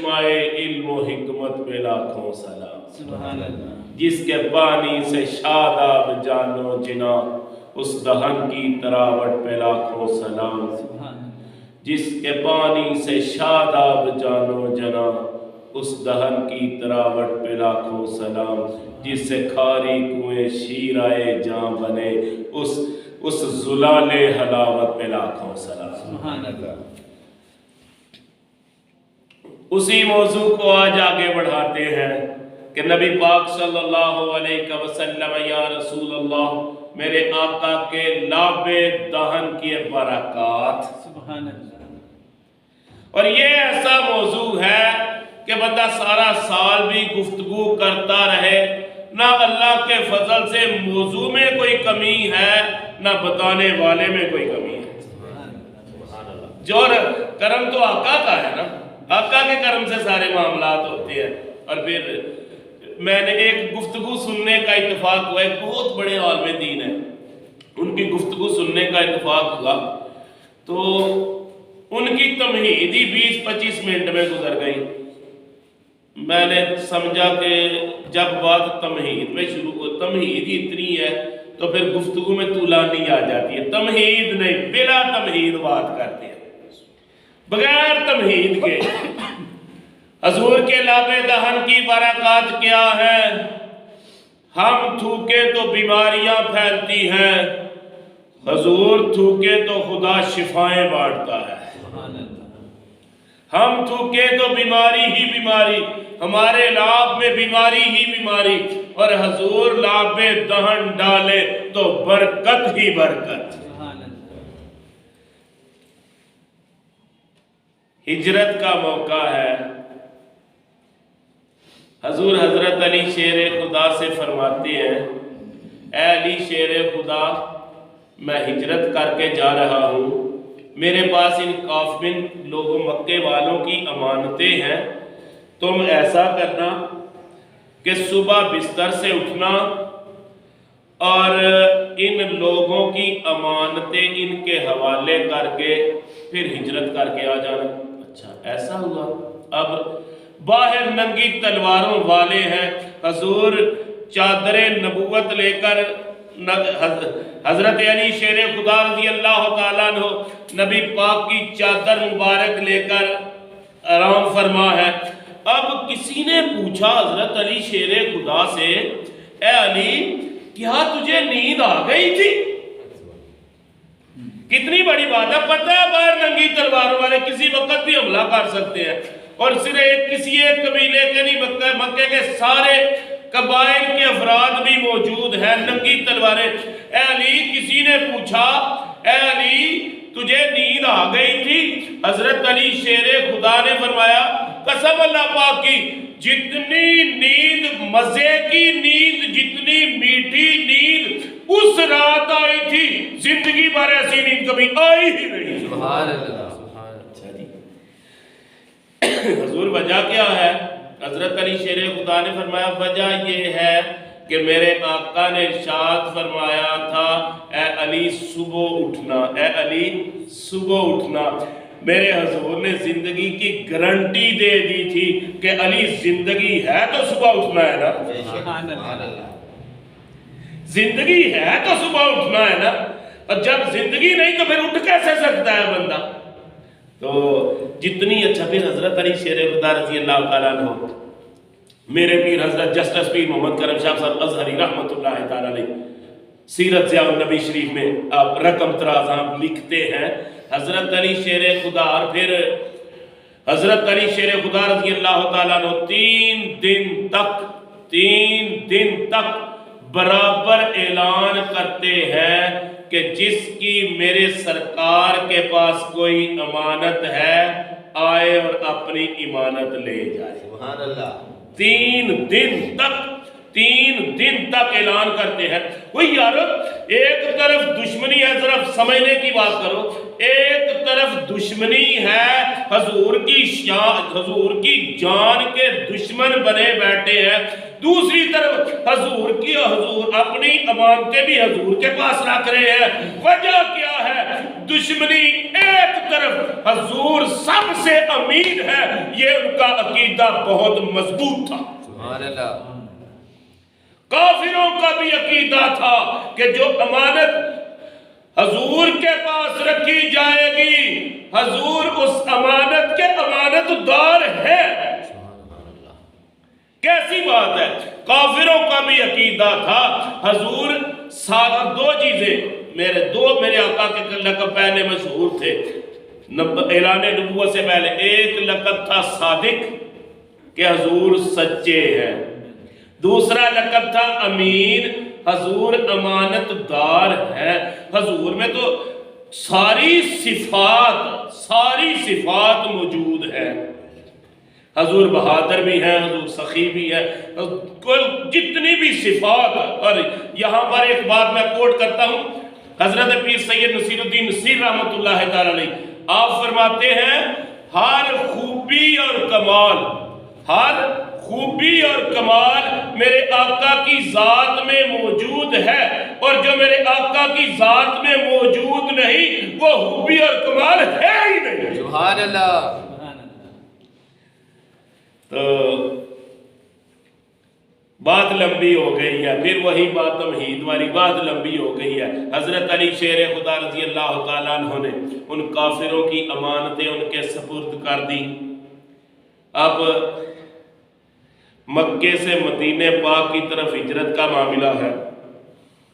چشمہ علم و حکمت پہ لاکھوں سلام، سبحان اللہ۔ جس کے پانی سے شاداب جانو جنا، اس دہن کی تراوٹ پہ لاکھوں سلام، سبحان اللہ۔ جس کے پانی سے شاداب جانو جنا، اس دہن کی تراوٹ پہ لاکھوں سلام، جس سے کھاری کنویں شیرائے جاں بنے، اس زلال حلاوت پہ لاکھوں سلام۔ سبحان اللہ۔ اسی موضوع کو آج آگے بڑھاتے ہیں کہ نبی پاک صلی اللہ علیہ وسلم، یا رسول اللہ، میرے آقا کے لاب دہن کی برکات۔ سبحان اللہ۔ اور یہ ایسا موضوع ہے کہ بندہ سارا سال بھی گفتگو کرتا رہے، نہ اللہ کے فضل سے موضوع میں کوئی کمی ہے، نہ بتانے والے میں کوئی کمی ہے۔ جو کرم تو آقا کا ہے نا، آقا کے کرم سے سارے معاملات ہوتے ہیں۔ اور پھر میں نے ایک گفتگو سننے کا اتفاق ہوا، ایک بہت بڑے عالم دین ہے، ان کی گفتگو سننے کا اتفاق ہوا، تو ان کی تمہید ہی 20-25 منٹ میں گزر گئی۔ میں نے سمجھا کہ جب بات تمہید میں شروع ہو، تمہید ہی اتنی ہے تو پھر گفتگو میں طولانی آ جاتی ہے۔ تمہید نہیں، بلا تمہید بات کرتے ہیں، بغیر تمہید کے۔ حضور کے لاب دہن کی برکات کیا ہے؟ ہم تھوکے تو بیماریاں پھیلتی ہیں، حضور تھوکے تو خدا شفائیں بانٹتا ہے۔ ہم تھوکے تو بیماری ہی بیماری، ہمارے لاب میں بیماری ہی بیماری، اور حضور لاب دہن ڈالے تو برکت ہی برکت۔ ہجرت کا موقع ہے، حضور حضرت علی شیر خدا سے فرماتے ہیں، اے علی شیر خدا، میں ہجرت کر کے جا رہا ہوں، میرے پاس ان کافر لوگوں مکے والوں کی امانتیں ہیں، تم ایسا کرنا کہ صبح بستر سے اٹھنا اور ان لوگوں کی امانتیں ان کے حوالے کر کے پھر ہجرت کر کے آ جانا۔ اچھا ایسا ہوا۔ اب باہر ننگی تلواروں والے ہیں، حضور چادر نبوت لے کر، حضرت علی شیر خدا رضی اللہ تعالیٰ عنہ نبی پاک کی چادر مبارک لے کر آرام فرما ہے۔ اب کسی نے پوچھا حضرت علی شیر خدا سے، اے علی کیا تجھے نیند آ گئی تھی؟ کتنی بڑی بات ہے، پتہ ہے باہر ننگی تلواروں والے کسی وقت بھی حملہ کر سکتے ہیں، اور صرف کسی ایک قبیلے کے نہیں، مکے کے سارے قبائل کے افراد بھی موجود ہیں، ننگی تلواریں۔ اے علی کسی نے پوچھا، اے علی تجھے نیند آ گئی تھی؟ حضرت علی شیر خدا نے فرمایا، قسم اللہ پاک کی، جتنی نیند مزے کی نیند، جتنی میٹھی نیند اس رات آئی تھی، زندگی بھر ایسی نیند کبھی آئی ہی نہیں۔ سبحان اللہ۔ حضور وجہ کیا ہے؟ حضرت علی شیر خدا نے فرمایا وجہ یہ ہے کہ میرے آقا نے ارشاد فرمایا تھا، اے علی صبح اٹھنا، اے علی صبح اٹھنا۔ میرے حضور نے زندگی کی گارنٹی دے دی تھی کہ علی زندگی ہے تو صبح اٹھنا ہے نا، زندگی ہے تو صبح اٹھنا ہے نا، اور جب زندگی نہیں تو پھر اٹھ کیسے سکتا ہے بندہ؟ تو جتنی اچھا پھر حضرت علی شیر خدا رضی اللہ تعالیٰ عنہ، میرے پیر حضرت جسٹس پیر محمد کرم شاہ صاحب ازہری رحمت اللہ تعالیٰ علیہ سیرت ضیاء النبی شریف میں آپ رقم ترازاں لکھتے ہیں، حضرت علی شیر خدا، اور پھر حضرت علی شیر خدا رضی اللہ تعالیٰ عنہ 3 دن تک برابر اعلان کرتے ہیں کہ جس کی میرے سرکار کے پاس کوئی امانت ہے آئے اور اپنی امانت لے جائے۔ سبحان اللہ۔ 3 دن تک اعلان کرتے ہیں۔ وہی یار ایک طرف دشمنی ہے، ذرا سمجھنے کی بات کرو، ایک طرف دشمنی ہے، حضور کی جان کے دشمن بنے بیٹھے ہیں، دوسری طرف حضور اپنی امانتیں بھی حضور کے پاس رکھ رہے ہیں۔ وجہ کیا ہے؟ دشمنی ایک طرف، حضور سب سے امین ہے، یہ ان کا عقیدہ بہت مضبوط تھا۔ سبحان اللہ۔ کافروں کا بھی عقیدہ تھا کہ جو امانت حضور کے پاس رکھی جائے گی، حضور اس امانت کے امانت دار ہے۔ کیسی بات ہے؟ کافروں کا بھی عقیدہ تھا حضور سارا دو چیزیں، میرے آقا کے لقب پہلے مشہور تھے اعلان نبوت سے پہلے۔ ایک لقب تھا صادق کہ حضور سچے ہیں، دوسرا لقب تھا امین، حضور امانت دار ہے۔ حضور میں تو ساری صفات موجود ہے۔ حضور بہادر بھی ہیں، حضور سخی بھی ہے، کل جتنی بھی صفات۔ اور یہاں پر ایک بات میں کوٹ کرتا ہوں، حضرت پیر سید نصیر الدین نصیر رحمۃ اللہ تعالی علیہ، آپ فرماتے ہیں ہر خوبی اور کمال میرے آقا کی ذات میں موجود ہے، اور جو میرے آقا کی ذات میں موجود نہیں وہ خوبی اور کمال ہے ہی نہیں۔ سبحان اللہ۔ تو بات لمبی ہو گئی ہے، پھر وہی بات تمہید والی بات لمبی ہو گئی ہے۔ حضرت علی شیر خدا رضی اللہ تعالیٰ عنہ نے ان کافروں کی امانتیں ان کے سپرد کر دی۔ اب مکے سے مدینہ پاک کی طرف ہجرت کا معاملہ ہے،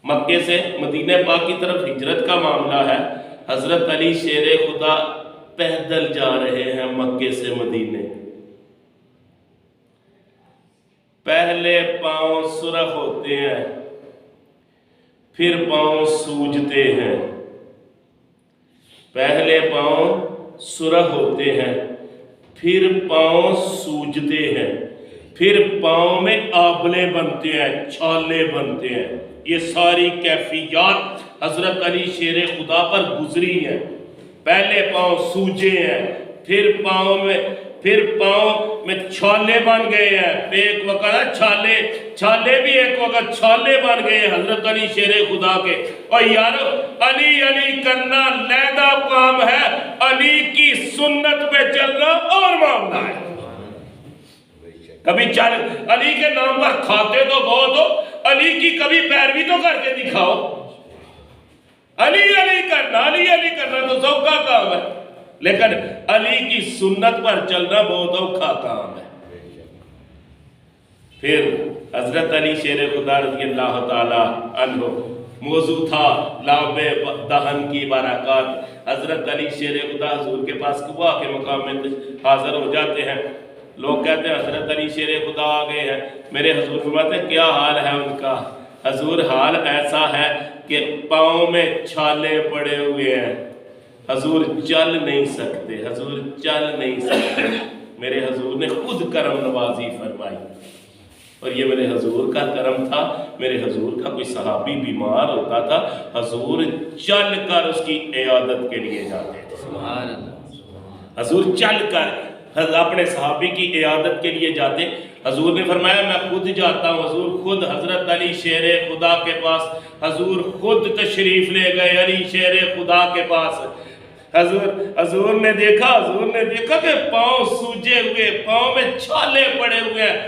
مکے سے مدینہ پاک کی طرف ہجرت کا معاملہ ہے۔ حضرت علی شیر خدا پیدل جا رہے ہیں مکے سے مدینے۔ پہلے پاؤں سرخ ہوتے ہیں، پھر پاؤں سوجتے ہیں۔ پہلے پاؤں سرخ ہوتے ہیں، پھر پاؤں سوجتے ہیں، پھر پاؤں میں آبلے بنتے ہیں، چھالے بنتے ہیں۔ یہ ساری کیفیات حضرت علی شیر خدا پر گزری ہیں۔ پہلے پاؤں سوجے ہیں، پھر پاؤں میں چھالے بن گئے ہیں۔ ایک وقت چھالے بھی ایک وقت چھالے بن گئے ہیں حضرت علی شیر خدا کے۔ اور یارو علی کرنا لیدہ کام ہے، علی کی سنت پہ چلنا اور معاملہ ہے۔ کبھی علی کے نام پر کھاتے تو بہت ہو، علی کی کبھی پیروی تو کر کے دکھاؤ۔ علی کرنا تو سب کا کام ہے، لیکن علی کی سنت پر چلنا بہت اوکھا کام ہے۔ پھر حضرت علی شیر خدا رضی اللہ تعالی عنہ، موضوع تھا لاب دہن کی برکات۔ حضرت علی شیر خدا حضور کے پاس قباء کے مقام میں حاضر ہو جاتے ہیں۔ لوگ کہتے ہیں حضرت علی شیر خدا آ گئے ہیں۔ میرے حضور فرماتے ہیں کیا حال ہے ان کا؟ حضور حال ایسا ہے کہ پاؤں میں چھالے پڑے ہوئے ہیں، حضور چل نہیں سکتے۔ میرے حضور نے خود کرم نوازی فرمائی، اور یہ میرے حضور کا کرم تھا۔ میرے حضور کا کوئی صحابی بیمار ہوتا تھا، حضور چل کر اس کی عیادت کے لیے جاتے تھے۔ حضور چل کر اپنے صحابی کی عیادت کے لیے جاتے۔ حضور نے فرمایا میں خود جاتا ہوں۔ حضور خود حضرت علی شیر خدا کے پاس حضور خود تشریف لے گئے علی شیر خدا کے پاس۔ حضور نے دیکھا کہ پاؤں سوجے ہوئے، پاؤں میں چھالے پڑے ہوئے ہیں۔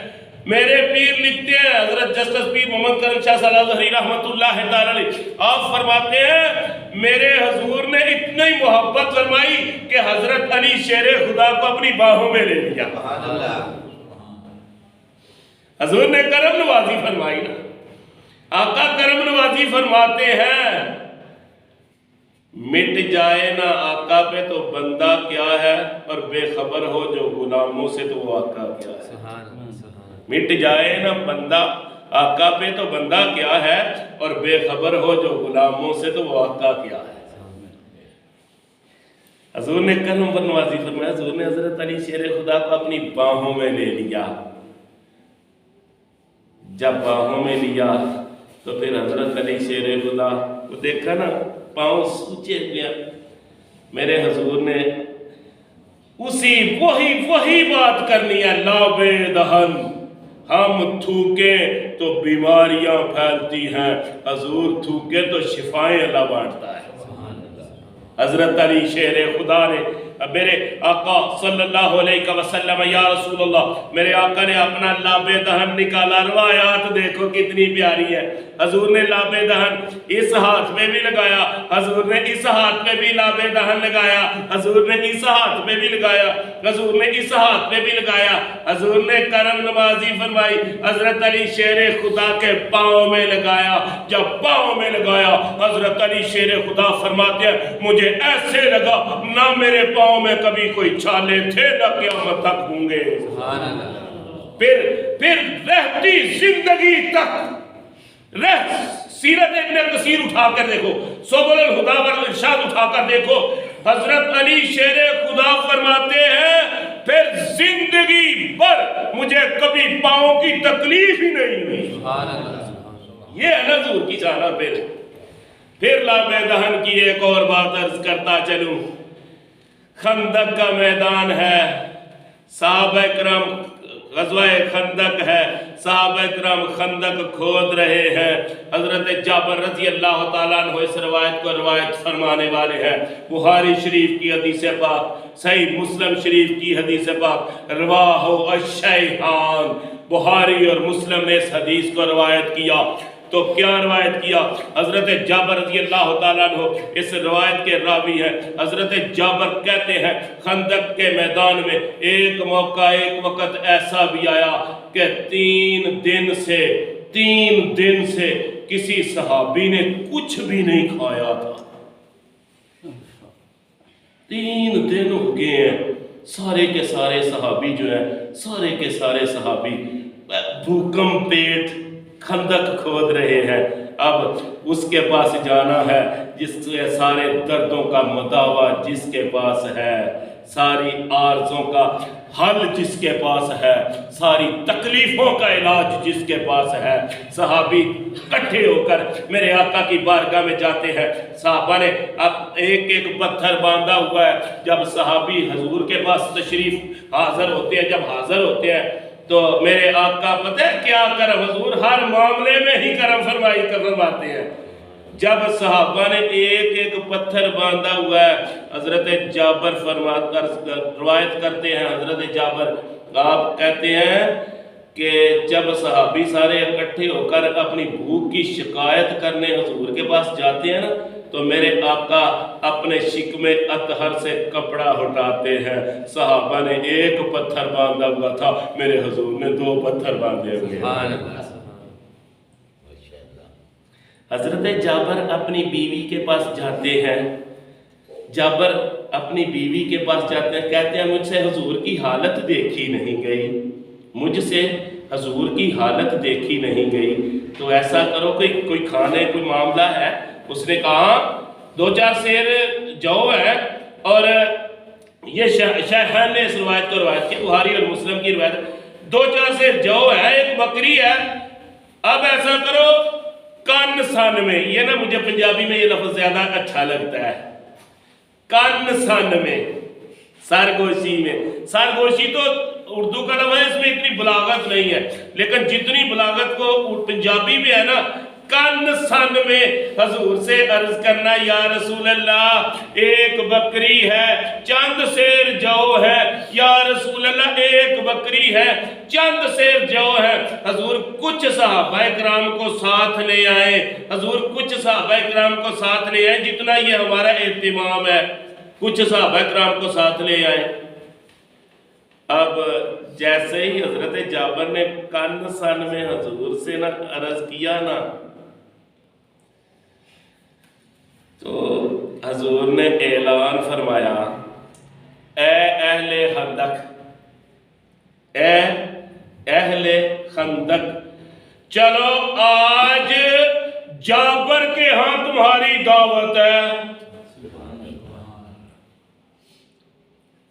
میرے پیر لکھتے ہیں حضرت جسٹس پیر محمد کرم شاہ صلی اللہ علیہ رحمۃ اللہ تعالی علیہ، آپ فرماتے ہیں میرے حضور نے اتنی محبت فرمائی کہ حضرت علی شیر خدا کو اپنی باہوں میں لے لیا۔ حضور نے کرم نوازی فرمائی نا۔ آقا کرم نوازی فرماتے ہیں مٹ جائے نا آقا پہ تو بندہ کیا ہے، اور بے خبر ہو جو غلاموں سے تو وہ آقا کیا ہے۔ مٹ جائے نا بندہ آقا پہ تو بندہ کیا ہے، اور بے خبر ہو جو غلاموں سے تو وہ آقا کیا ہے۔ حضور نے کرم نوازی فرمایا، حضور نے حضرت علی شیر خدا کو اپنی باہوں میں لے لیا۔ جب باہوں میں لیا تو پھر حضرت علی شیر خدا کو دیکھا نا پاؤں سوچے گیا۔ میرے حضور نے وہی بات کرنی ہے، لاب دہن ہم تھوکیں تو بیماریاں پھیلتی ہیں، حضور تھوکیں تو شفائیں اللہ بانٹتا ہے۔ حضرت علی شیر خدا نے میرے آقا صلی اللہ علیہ وسلم، یا رسول اللہ، میرے آقا نے اپنا لاب دہن نکالا، روایات دیکھو کتنی پیاری ہے۔ حضور نے لاب دہن اس ہاتھ میں بھی لگایا، حضور نے اس ہاتھ میں بھی لاب دہن لگایا، حضور نے اس ہاتھ میں بھی لگایا، حضور نے اس ہاتھ میں بھی لگایا، حضور نے کرم نوازی فرمائی، حضرت علی شیر خدا کے پاؤں میں لگایا۔ جب پاؤں میں لگایا، حضرت علی شیر خدا فرماتے ہیں مجھے ایسے لگا نہ میرے پاؤں میں کبھی کوئی چھالے تھے نہ قیامت تک ہوں گے۔ پھر رہتی زندگی تک سیرت ابن کثیر اٹھا کر دیکھو، سبل الہدی والارشاد اٹھا کر دیکھو، حضرت علی شیر خدا فرماتے ہیں پھر زندگی بھر مجھے کبھی پاؤں کی تکلیف ہی نہیں ہوئی۔ یہ ہے نا حضور کی شان۔ پھر لاب دہن کی ایک اور بات عرض کرتا چلوں، خندق کا میدان ہے، صحابہ کرام غزوہ خندق ہے، صحابہ کرام خندق کھود رہے ہیں، حضرت جابر رضی اللہ تعالیٰ عنہ اس روایت کو روایت فرمانے والے ہیں۔ بخاری شریف کی حدیث پاک، صحیح مسلم شریف کی حدیث پاک، رواہ الشیخان، بخاری اور مسلم نے اس حدیث کو روایت کیا۔ تو کیا روایت کیا؟ حضرت جابر رضی اللہ تعالیٰ عنہ اس روایت کے راوی ہیں۔ حضرت جابر کہتے ہیں خندق کے میدان میں ایک موقع ایک وقت ایسا بھی آیا کہ 3 دن سے کسی صحابی نے کچھ بھی نہیں کھایا تھا۔ 3 دن ہو گئے ہیں، سارے کے سارے صحابی جو ہیں، سارے کے سارے صحابی بھوکم پیٹ خندق کھود رہے ہیں۔ اب اس کے پاس جانا ہے جس کے سارے دردوں کا مداوع جس کے پاس ہے، ساری عارضوں کا حل جس کے پاس ہے، ساری تکلیفوں کا علاج جس کے پاس ہے۔ صحابی اکٹھے ہو کر میرے آقا کی بارگاہ میں جاتے ہیں۔ صحابہ نے اب ایک ایک پتھر باندھا ہوا ہے۔ جب صحابی حضور کے پاس تشریف حاضر ہوتے ہیں، جب حاضر ہوتے ہیں تو میرے آقا پتہ ہے کیا کرم، حضور ہر معاملے میں ہی کرم فرماتے ہیں۔ جب صحابہ نے ایک ایک پتھر باندھا ہوا ہے، حضرت جابر روایت کرتے ہیں، حضرت جابر آپ کہتے ہیں کہ جب صحابی سارے اکٹھے ہو کر اپنی بھوک کی شکایت کرنے حضور کے پاس جاتے ہیں نا، تو میرے آقا اپنے شکم اطہر سے کپڑا ہٹاتے ہیں۔ صحابہ نے ایک پتھر باندھا ہوا تھا، میرے حضور نے 2 پتھر باندھے ہوئے۔ حضرت جابر اپنی بیوی کے پاس جاتے ہیں، جابر اپنی بیوی کے پاس جاتے ہیں، کہتے ہیں مجھ سے حضور کی حالت دیکھی نہیں گئی، مجھ سے حضور کی حالت دیکھی نہیں گئی، تو ایسا کرو کہ کوئی کھانے کوئی معاملہ ہے۔ اس نے کہا 2-4 سیر جو ہے، اور یہ شیخین نے اس روایت کو روایت کی، بخاری اور مسلم کی روایت، 2-4 سیر جو ہے، ایک بکری ہے، اب ایسا کرو کان سن میں، یہ نا مجھے پنجابی میں یہ لفظ زیادہ اچھا لگتا ہے، کان سن میں، سرگوشی میں، سرگوشی تو اردو کا لفظ ہے، اس میں اتنی بلاغت نہیں ہے، لیکن جتنی بلاغت کو پنجابی میں ہے نا، کان سن میں حضور سے عرض کرنا، یا رسول اللہ ایک بکری ہے، چند سیر جو ہے، یا رسول اللہ ایک بکری ہے، چند سیر جو ہے۔ حضور کچھ صحابہ کرام کو ساتھ لے آئے، حضور کچھ صحابہ کرام کو ساتھ لے آئے، جتنا یہ ہمارا اہتمام ہے، کچھ صحابہ کرام کو ساتھ لے آئے۔ اب جیسے ہی حضرت جابر نے کان سن میں حضور سے نہ عرض کیا نا، تو حضور نے اعلان فرمایا، اے اہل خندق، اے اہل خندق، چلو آج جابر کے ہاں تمہاری دعوت ہے۔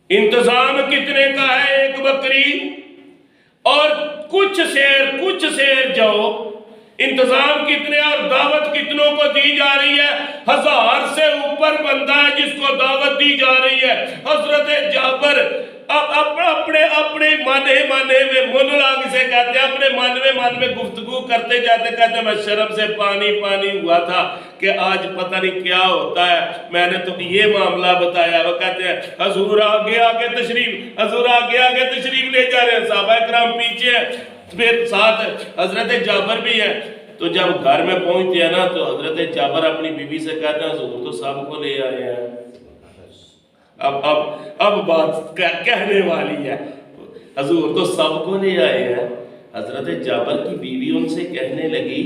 انتظام کتنے کا ہے؟ ایک بکری اور کچھ سیر جاؤ، انتظام کتنے اور دعوت کتنوں کو دی جا رہی ہے؟ 1000 سے اوپر بندہ ہے جس کو دعوت دی جا رہی ہے۔ حضرت جابر اب اپنے من خانے میں مونولاگ اسے کہتے ہیں، اپنے من میں گفتگو کرتے جاتے، کہتے ہیں میں شرم سے پانی ہوا تھا کہ آج پتہ نہیں کیا ہوتا ہے، میں نے تو یہ معاملہ بتایا۔ وہ کہتے ہیں حضور آگے تشریف، حضور آگے تشریف لے جا رہے ہیں، صحابہ کرام پیچھے ہیں، پھر ساتھ حضرت جابر بھی ہے۔ تو جب گھر میں پہنچتے ہیں نا تو حضرت جابر اپنی بیوی سے کہتے ہیں حضور تو سب کو لے آئے ہیں، اب بات کہنے والی ہے، حضور تو سب کو لے آئے ہیں۔ حضرت جابر کی بیوی ان سے کہنے لگی،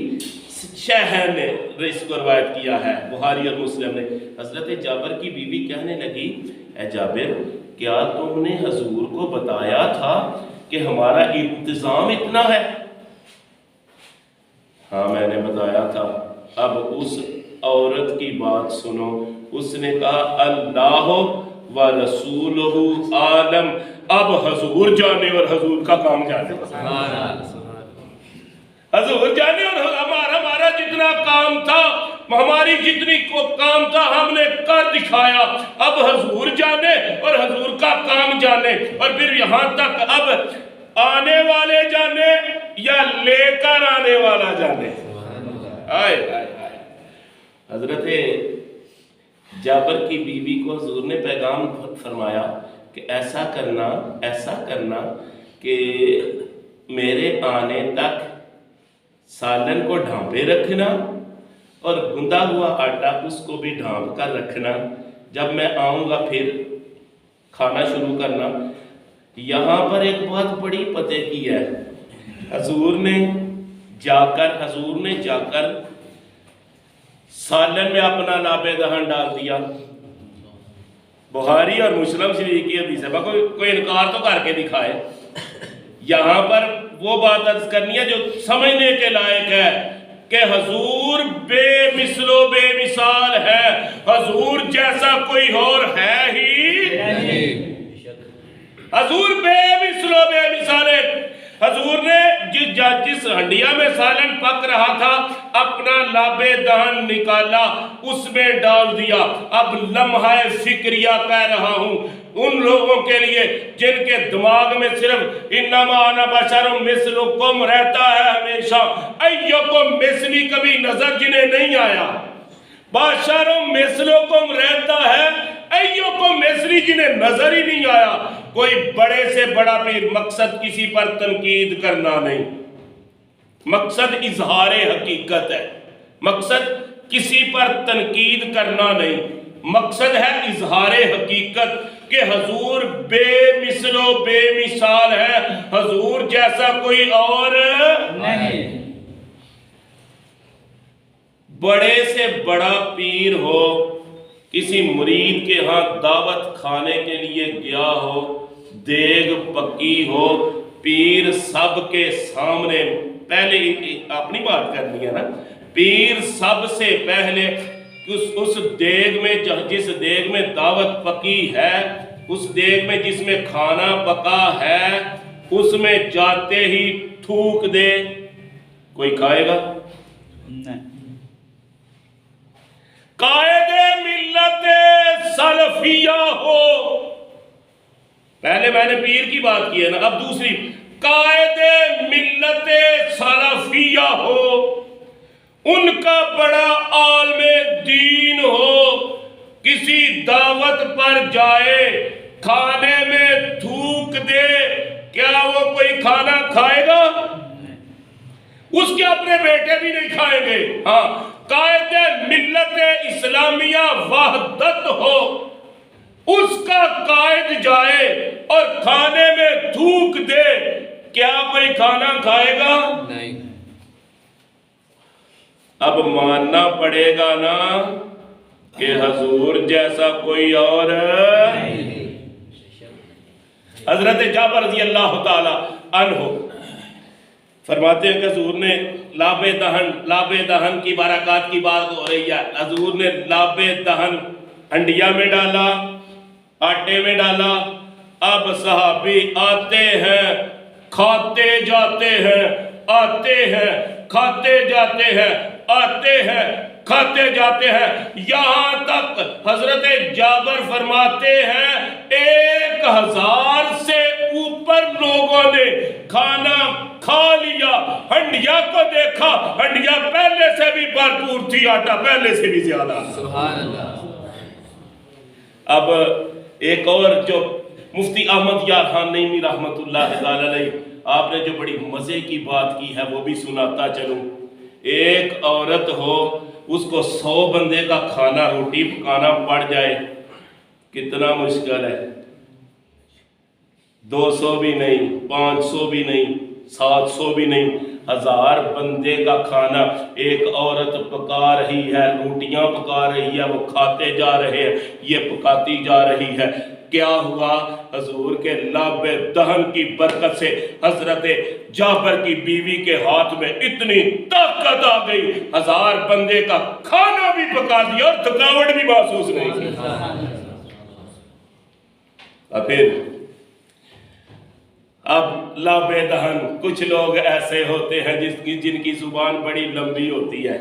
شیخین نے اس کو روایت کیا ہے بخاری اور مسلم نے، حضرت جابر کی بیوی کہنے لگی اے جابر کیا تم نے حضور کو بتایا تھا کہ ہمارا انتظام اتنا ہے؟ ہاں میں نے بتایا تھا۔ اب اس عورت کی بات سنو، اس نے کہا اللہ و رسولہ عالم، اب حضور جانے اور حضور کا کام جانے، حضور جانے اور ہمارا جتنا کام تھا، ہماری جتنی کام تھا ہم نے کر دکھایا، اب حضور جانے اور حضور کا کام جانے۔ اور پھر یہاں تک اب آنے والے جانے یا لے کر آنے والا جانے۔ آئے حضرت جابر کی بیوی کو حضور نے پیغام فرمایا کہ ایسا کرنا کہ میرے آنے تک سالن کو ڈھانپے رکھنا اور گندا ہوا آٹا اس کو بھی ڈھانپ کر رکھنا، جب میں آؤں گا پھر کھانا شروع کرنا۔ یہاں پر ایک بہت بڑی پتے کی ہے، حضور نے جا کر سالن میں اپنا لاب دہن ڈال دیا۔ بخاری اور مسلم شریف کی حدیث ہے، کوئی انکار تو کر کے دکھائے۔ یہاں پر وہ بات عرض کرنی ہے جو سمجھنے کے لائق ہے کہ حضور بے مثل و بے مثال ہے، حضور جیسا کوئی اور ہے ہی نہیں، حضور بے مثل و بے مثال ہے۔ حضور نے جس ہنڈیا میں سالن پک رہا تھا اپنا لابے دہن نکالا، اس میں ڈال دیا۔ اب لمحہ فکریہ کہہ رہا ہوں ان لوگوں کے لیے جن کے دماغ میں صرف انما انا بشر مثلکم رہتا ہے ہمیشہ، ایکم مثلی کبھی نظر جنہیں نہیں آیا، بشر مثلکم رہتا ہے، ایکم مثلی جنہیں نظر ہی نہیں آیا۔ کوئی بڑے سے بڑا پیر، مقصد کسی پر تنقید کرنا نہیں، مقصد اظہار حقیقت ہے، مقصد کسی پر تنقید کرنا نہیں، مقصد ہے اظہار حقیقت کہ حضور بے مثل و بے مثال ہے، حضور جیسا کوئی اور نہیں۔ بڑے سے بڑا پیر ہو، کسی مرید کے ہاں دعوت کھانے کے لیے گیا ہو، دیگ پکی ہو، پیر سب کے سامنے، پہلے اپنی بات کرنی ہے نا، پیر سب سے پہلے اس دیگ میں، جس دیگ میں دعوت پکی ہے، اس دیگ میں جس میں کھانا پکا ہے، اس میں جاتے ہی تھوک دے، کوئی کھائے گا؟ نہیں۔ قائد ملت سلفیہ ہو، پہلے میں نے پیر کی بات کی ہے نا، اب دوسری، قائد ملت سلفیہ ہو، ان کا بڑا عالم دین ہو، کسی دعوت پر جائے، کھانے میں تھوک دے، کیا وہ کوئی کھانا کھائے گا؟ اس کے اپنے بیٹے بھی نہیں کھائیں گے۔ ہاں، قائد ملت اسلامیہ وحدت ہو، اس کا قائد جائے اور کھانے میں تھوک دے، کیا کوئی کھانا کھائے گا؟ نہیں۔ اب ماننا پڑے گا نا کہ حضور جیسا کوئی اور نہیں۔ حضرت جابر رضی اللہ تعالی عنہ فرماتے ہیں کہ حضور نے لاب دہن کی برکات کی بات ہو رہی ہے، حضور نے لاب دہن ہنڈیا میں ڈالا، آٹے میں ڈالا، اب صحابی آتے ہیں، کھاتے جاتے ہیں، آتے ہیں، کھاتے جاتے ہیں، آتے ہیں، کھاتے جاتے ہیں، یہاں تک حضرت جابر فرماتے ہیں 1000 سے اوپر پر لوگوں نے کھانا کھا لیا، ہنڈیا کو دیکھا، ہنڈیا پہلے سے بھی بھرپور تھی، آٹا پہلے سے بھی زیادہ۔ سبحان اللہ۔ اب ایک اور جو مفتی احمد یار خان نعیمی رحمت اللہ علیہ آپ نے جو بڑی مزے کی بات کی ہے وہ بھی سناتا چلوں۔ ایک عورت ہو، اس کو 100 بندے کا کھانا روٹی پکانا پڑ جائے، کتنا مشکل ہے۔ 200 بھی نہیں، 500 بھی نہیں، 700 بھی نہیں، 1000 بندے کا کھانا ایک عورت پکا رہی ہے، روٹیاں پکا رہی ہے، وہ کھاتے جا رہے ہیں، یہ پکاتی جا رہی ہے۔ کیا ہوا؟ حضور کے لب دہن کی برکت سے حضرت جابر کی بیوی کے ہاتھ میں اتنی طاقت آ گئی، 1000 بندے کا کھانا بھی پکا دیا اور تھکاوٹ بھی محسوس نہیں کی۔ اور پھر اب لب دہن، کچھ لوگ ایسے ہوتے ہیں جن کی زبان بڑی لمبی ہوتی ہے،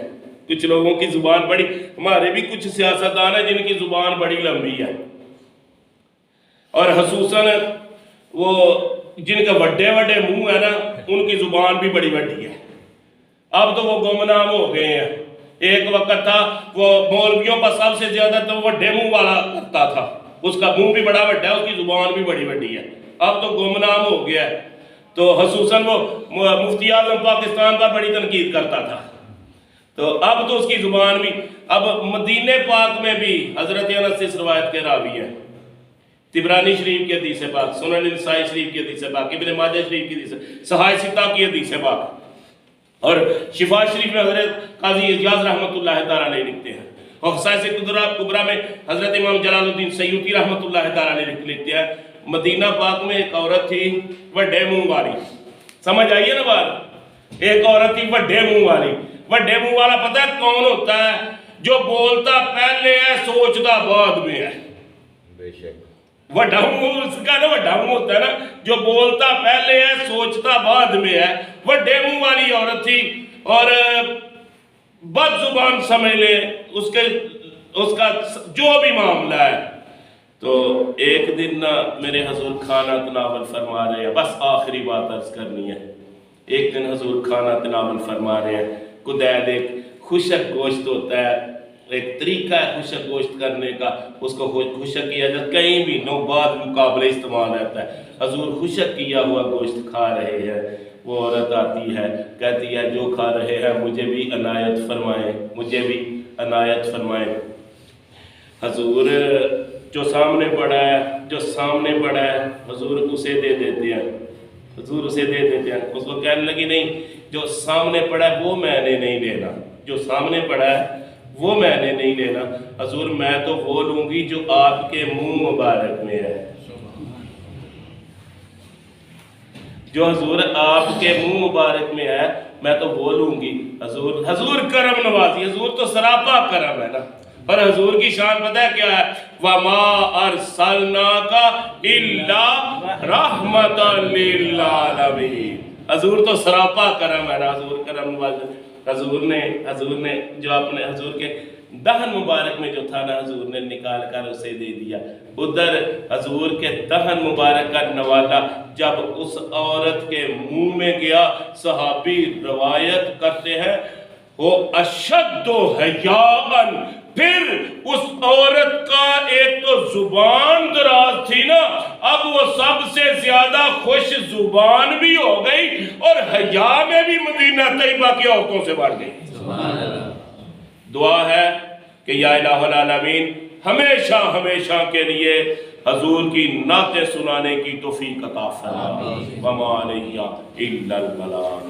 کچھ لوگوں کی زبان بڑی، ہمارے بھی کچھ سیاستدان ہیں جن کی زبان بڑی لمبی ہے، اور خصوصاً وہ جن کے بڑے بڑے منہ ہے نا ان کی زبان بھی بڑی بڑی ہے۔ اب تو وہ گمنام ہو گئے ہیں۔ ایک وقت تھا وہ مولویوں کا سب سے زیادہ تو بڑے منہ والا کرتا تھا، اس کا منہ بھی بڑا بڑا ہے، اس کی زبان بھی بڑی بڑی ہے، اب تو گمنام ہو گیا ہے۔ تو خصوصاً وہ مفتی اعظم پاکستان پر بڑی تنقید کرتا تھا، تو اب تو اس کی زبان بھی، اب مدینہ پاک میں بھی حضرت انس سے اس روایت کے راوی ہیں، طبرانی شریف کی حدیث پاک، سنن نسائی شریف کی حدیث پاک، ابن ماجہ شریف کی حدیث، صحاح ستہ کی حدیث پاک، اور شفا شریف میں حضرت قاضی اعجاز رحمت اللہ تعالیٰ علیہ لکھتے ہیں، اور خصائص کبریٰ میں حضرت امام جلال الدین سیوطی رحمت اللہ تعالیٰ علیہ لکھتے ہیں، مدینہ پاک میں ایک عورت تھی وڈے منہ والی، سمجھ آئیے نا بات، ایک عورت تھی وڈے منہ والی۔ وڈے منہ والا پتہ ہے کون ہوتا ہے؟ جو بولتا پہلے ہے سوچتا بعد میں ہے۔ بے شک وڈا منہ اس کا نا وڈا منہ ہوتا ہے نا، جو بولتا پہلے ہے سوچتا بعد میں ہے۔ وڈے منہ والی عورت تھی اور بد زبان سمجھ لے اس کا جو بھی معاملہ ہے۔ تو ایک دن نا میرے حضور کھانا تناول فرما رہے ہیں، بس آخری بات عرض کرنی ہے۔ ایک دن حضور کھانا تناول فرما رہے ہیں، قدید ایک خشک گوشت ہوتا ہے، ایک طریقہ ہے خشک گوشت کرنے کا، اس کو خشک کیا جاتا ہے، کہیں بھی نوبات مقابلے استعمال رہتا ہے۔ حضور خشک کیا ہوا گوشت کھا رہے ہیں، وہ عورت آتی ہے کہتی ہے جو کھا رہے ہیں مجھے بھی عنایت فرمائیں، مجھے بھی عنایت فرمائیں۔ حضور جو سامنے پڑا ہے حضور اسے دے دیتے ہیں، حضور اسے دے دیتے ہیں۔ اس کو کہنے لگی نہیں، جو سامنے پڑا ہے وہ میں نے نہیں لینا، جو سامنے پڑا ہے وہ میں نے نہیں لینا۔ حضور میں تو وہ لوں گی جو آپ کے منہ مبارک میں ہے، جو حضور آپ کے منہ مبارک میں ہے میں تو وہ لوں گی۔ حضور کرم نوازی، حضور تو سراپا کرم ہے نا، اور حضور کی شان پتہ ہے کیا ہے؟ وَمَا أَرْسَلْنَاكَ إِلَّا رَحْمَةً لِلْعَالَمِينَ۔ حضور تو سراپا کرم ہے نا، حضور کرم نوازی۔ حضور نے جو اپنے حضور کے دہن مبارک میں جو تھا نا حضور نے نکال کر اسے دے دیا۔ ادھر حضور کے دہن مبارک کا نوالا جب اس عورت کے منہ میں گیا، صحابی روایت کرتے ہیں وہ اشد حیاءً، پھر اس عورت کا ایک تو زبان دراز تھی نا، اب وہ سب سے زیادہ خوش زبان بھی ہو گئی اور حیا میں بھی مدینہ طیبہ کی عورتوں سے بڑھ گئی۔ سبحان اللہ۔ دعا ہے کہ یا الہ العالمین ہمیشہ کے لیے حضور کی نعتیں سنانے کی توفیق عطا فرما۔ وما علیہ الا البلاغ۔